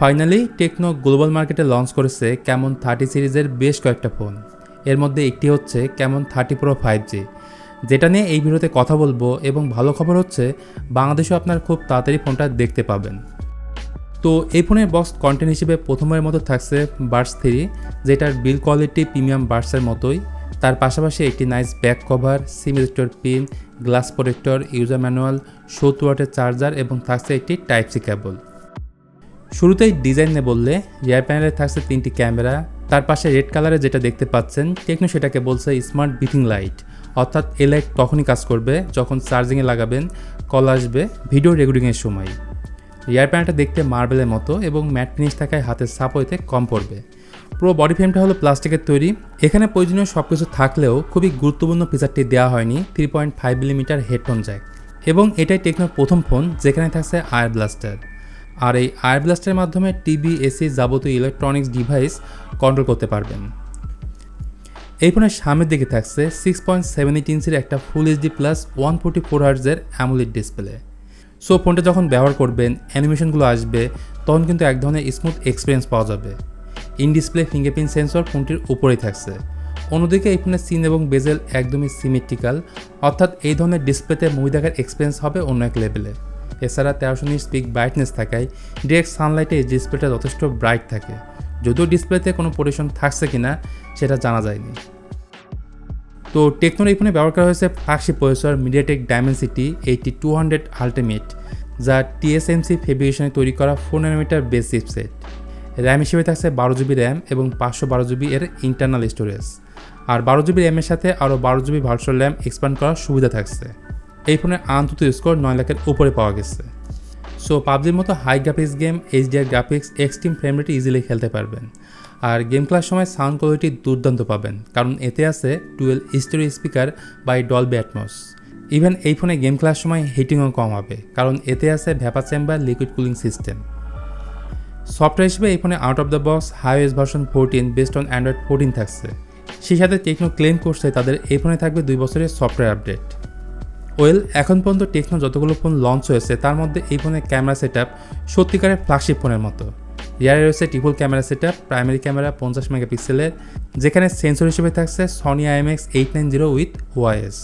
Finally techno global মার্কেটে launch করেছে Camon 30 সিরিজের বেশ কয়েকটা ফোন। এর মধ্যে একটি হচ্ছে ক্যামন 30 প্রো 5G, যেটা নিয়ে এই ভিডিওতে কথা বলবো। এবং ভালো খবর হচ্ছে বাংলাদেশেও আপনার খুব তাড়াতাড়ি ফোনটা দেখতে পাবেন। তো এই ফোনের বক্স কন্টেন্ট হিসেবে প্রথমবারের মতো থাকছে বাডস 3, যেটার বিল্ড কোয়ালিটি প্রিমিয়াম বাডসের মতোই। তার পাশাপাশি একটি nice back cover, sim register pin, glass protector, user manual, 70 ওয়াটের চার্জার এবং থাকছে একটি টাইপ সি কেবল। শুরুতেই ডিজাইন নিয়ে বললে রিয়ার প্যানেলে থাকছে 3টি ক্যামেরা। তার পাশে রেড কালারে যেটা দেখতে পাচ্ছেন, টেকনো সেটাকে বলছে স্মার্ট ব্রিথিং লাইট, অর্থাৎ এই লাইট তখনই কাজ করবে যখন চার্জিংয়ে লাগাবেন, কল আসবে, ভিডিও রেকর্ডিংয়ের সময়। রিয়ার প্যানেলটা দেখতে মার্বেলের মতো এবং ম্যাট ফিনিশ থাকায় হাতের ছাপ হইতে কম পড়বে। পুরো বডি ফ্রেমটা হলো প্লাস্টিকের তৈরি। এখানে প্রয়োজনীয় সব কিছু থাকলেও খুবই গুরুত্বপূর্ণ ফিচারটি দেওয়া হয়নি 3.5 মিলিমিটার হেডফোন জ্যাক। এবং এটাই টেকনোর প্রথম ফোন যেখানে থাকছে আয়ার ব্লাস্টার। আর এই আয়ার ব্লাস্টারের মাধ্যমে টিভি, এসি, যাবতীয় ইলেকট্রনিক্স ডিভাইস কন্ট্রোল করতে পারবেন। এই ফোনের সামনের দিকে থাকছে 6.78 ইঞ্চির একটা ফুল এইচডি প্লাস 144 হার্টজের অ্যামোলেড ডিসপ্লে। সো ফোনটা যখন ব্যবহার করবেন, অ্যানিমেশনগুলো আসবে, তখন কিন্তু এক ধরনের স্মুথ এক্সপিরিয়েন্স পাওয়া যাবে। ইন ডিসপ্লে ফিঙ্গারপ্রিন্ট সেন্সর ফোনটির উপরেই থাকছে। অন্যদিকে এই ফোনের সিন এবং বেজেল একদমই সিমেট্রিক্যাল, অর্থাৎ এই ধরনের ডিসপ্লেতে মুভি দেখার এক্সপিরিয়েন্স হবে অন্য এক লেভেলে। এছাড়া 1300 নিটস পিক ব্রাইটনেস থাকায় ডিরেক্ট সানলাইটে এই ডিসপ্লেটা যথেষ্ট ব্রাইট থাকে। যদিও ডিসপ্লেতে কোনো প্রোটেকশন থাকছে কিনা সেটা জানা যায়নি। তো টেকনোর এই ফোনে ব্যবহার করা হয়েছে flagship processor MediaTek Dimensity 8200 ultimate, যা টিএসএমসি ফেব্রিকেশনে তৈরি করা 4 nm বেস চিপসেট। র্যাম হিসেবে থাকছে 12 GB র্যাম এবং 512 GB এর ইন্টারনাল স্টোরেজ। আর 12 GB র্যামের সাথে আরও 12 GB ভার্চুয়াল র্যাম এক্সপ্যান্ড করার সুবিধা থাকছে। এই ফোনের আন্তত স্কোর 9 লাখের উপরে পাওয়া গেছে। সো পাবজির মতো high graphics game, HDR graphics, extreme frame রেটে ইজিলি খেলতে পারবেন। আর গেম খেলার সময় সাউন্ড কোয়ালিটি দুর্দান্ত পাবেন, কারণ এতে আছে 12 stereo speaker by Dolby Atmos. Even এই ফোনে গেম খেলার সময় হিটিংও কম হবে, কারণ এতে আছে vapour chamber liquid cooling system. Software হিসেবে এই ফোনে out of the box iOS version 14 based on Android 14 থাকছে। সেই সাথে টেকনো ক্লেম করছে তাদের এই ফোনে থাকবে 2 বছরের সফটওয়্যার আপডেট। এখন পর্যন্ত টেকনো যতগুলো ফোন লঞ্চ হয়েছে তার মধ্যে এই ফোনের ক্যামেরা সেট আপ সত্যিকারের ফ্ল্যাগশিপ ফোনের মতো। রিয়ারে রয়েছে triple camera set up, primary camera 50 মেগাপিক্সেলের, যেখানে সেন্সর হিসেবে থাকছে Sony IMX890 with OIS.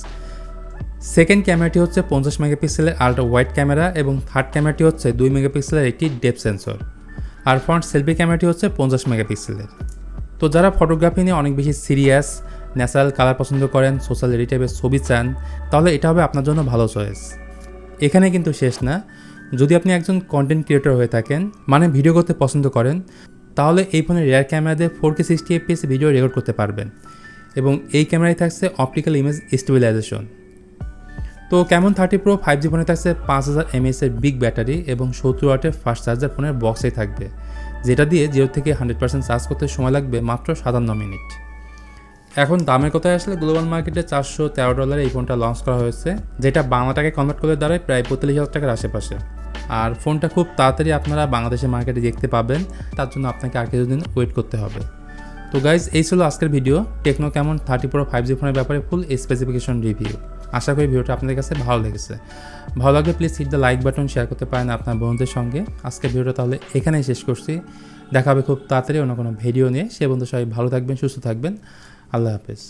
Second ক্যামেরাটি হচ্ছে 50 মেগাপিক্সেলের আল্ট্রা ওয়াইড ক্যামেরা এবং থার্ড ক্যামেরাটি হচ্ছে 2 মেগাপিক্সেলের একটি ডেপথ সেন্সর। আর ফ্রন্ট সেলফি ক্যামেরাটি হচ্ছে 50 মেগাপিক্সেলের। তো যারা ফটোগ্রাফি নিয়ে অনেক বেশি সিরিয়াস, ন্যাচারাল কালার পছন্দ করেন, সোশ্যাল এডি টাইপের ছবি চান, তাহলে এটা হবে আপনার জন্য ভালো চয়েস। এখানে কিন্তু শেষ না, যদি আপনি একজন কন্টেন্ট ক্রিয়েটর হয়ে থাকেন, মানে ভিডিও করতে পছন্দ করেন, তাহলে এই ফোনের রিয়ার ক্যামেরা দিয়ে 4K 60 fps ভিডিও রেকর্ড করতে পারবেন। এবং এই ক্যামেরায় থাকছে অপটিক্যাল ইমেজ স্টেবিলাইজেশন। তো ক্যামন 30 প্রো 5G ফোনে থাকছে 5000 mAh এর বিগ ব্যাটারি এবং 70 ওয়াটের ফাস্ট চার্জার ফোনের বক্সেই থাকবে, যেটা দিয়ে 0 থেকে 100% চার্জ করতে সময় লাগবে মাত্র 57 মিনিট। এখন দামের কথায় আসলে গ্লোবাল মার্কেটে $413 এই ফোনটা লঞ্চ করা হয়েছে, যেটা বাংলা টাকায় কনভার্ট করলে দাঁড়ায় প্রায় 42,000 টাকার আশেপাশে। আর ফোনটা খুব তাড়াতাড়ি আপনারা বাংলাদেশের মার্কেটে দেখতে পাবেন, তার জন্য আপনাকে আর কিছুদিন ওয়েট করতে হবে। তো গাইজ, এই ছিল আজকের video techno Camon 30 pro 5G ফোনের ব্যাপারে ফুল স্পেসিফিকেশন রিভিউ। আশা করি ভিডিওটা আপনাদের কাছে ভালো লেগেছে। ভালো লাগলে please hit the like button, share করতে পারেন আপনার বন্ধুদের সঙ্গে। আজকের ভিডিওটা তাহলে এখানেই শেষ করছি। দেখা হবে খুব তাড়াতাড়ি অন্য কোনো ভিডিও নিয়ে। সে বন্ধু সবাই ভালো থাকবেন, সুস্থ থাকবেন। আল্লাহ হাফেজ।